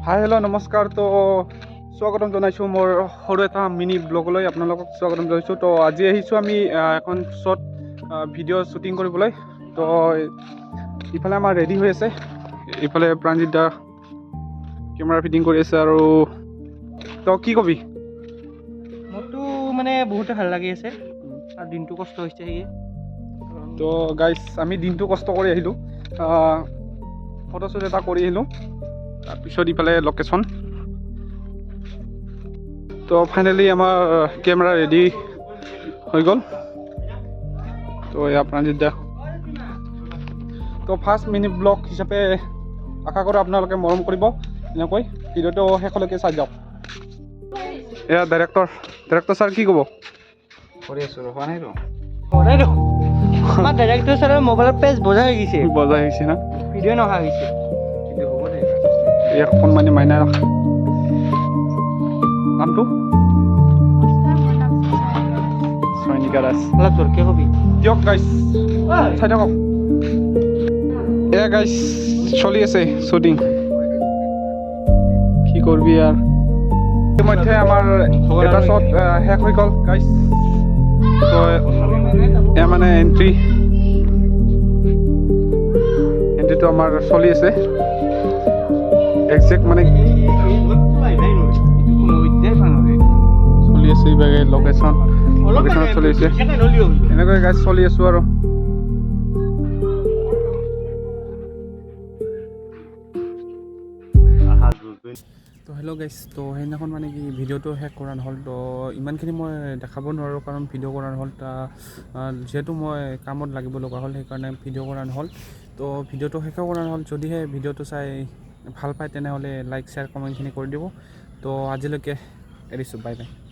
hi hello' নমস্কাৰ তো স্বাগতম জনাইছোঁ মোৰ সৰু এটা মিনি ব্লগলৈ আপোনালোকক স্বাগতম জনাইছোঁ তো আজি আহিছোঁ আমি এখন শ্বৰ্ট ভিডিঅ' শ্বুটিং কৰিবলৈ তো ইফালে আমাৰ ৰেডি হৈ আছে ইফালে প্ৰাণজিত দা কেমেৰা ফিটিং কৰি আছে আৰু তো কি কবি মোৰতো মানে বহুতে ভাল লাগি আছে আৰু দিনটো কষ্ট হৈছে সেয়ে তো গাইজ আমি দিনটো কষ্ট কৰি আহিলোঁ ফটোশ্বুট এটা কৰি আহিলোঁ তাৰপিছত ইফালে লোকেশ্যন তো ফাইনেলি আমাৰ কেমেৰা ৰেডি হৈ গ'ল তো এয়া প্ৰাণজিত দা তো ফাৰ্ষ্ট মিনি ব্লগ হিচাপে আশা কৰোঁ আপোনালোকে মৰম কৰিব এনেকৈ ভিডিঅ'টো শেষলৈকে চাই যাওক এয়া ডাইৰেক্টৰ ছাৰ কি ক'ব কৰি আছোঁ হোৱা নাই বজাই দেখোন আমাৰ ডাইৰেক্টৰ ছাৰৰ মোবাইলৰ পেজ বজাই হৈ গৈছে বজাই হৈছে না ভিডিঅ' নহা হৈছে কিন্তু হ'ব দে এই অকণমানি মাইনা নামটো চয়নিকা দাস অলপ জোৰকে কবি দিয়ক গাইছ চাই থাকক এয়া গাইছ চলি আছে শ্বুটিং কি কৰবি আৰু ইতিমধ্যে আমাৰ এটা শ্বট শেষ হৈ গ'ল গাইছ তো এয়া মানে এণ্ট্ৰিটো আমাৰ চলি আছে একজেক্ট মানে চলি আছে ইভাগে লোকেশ্যনত চলি আছে এনেকৈ গাইজ চলি আছোঁ আৰু তো হেল্ল' গাইজ তো সেইদিনাখন মানে কি ভিডিঅ'টো শেষ কৰা নহ'ল তো ইমানখিনি মই দেখাব নোৱাৰোঁ কাৰণ ভিডিঅ' কৰা নহ'ল যিহেতু মই কামত লাগিব লগা হ'ল সেইকাৰণে ভিডিঅ' কৰা নহ'ল তো ভিডিঅ'টো শেষো কৰা নহ'ল যদিহে ভিডিঅ'টো চাই ভাল পায় তেনেহ'লে লাইক শ্বেয়াৰ কমেণ্টখিনি কৰি দিব তো আজিলৈকে এৰিছোঁ বাই বাই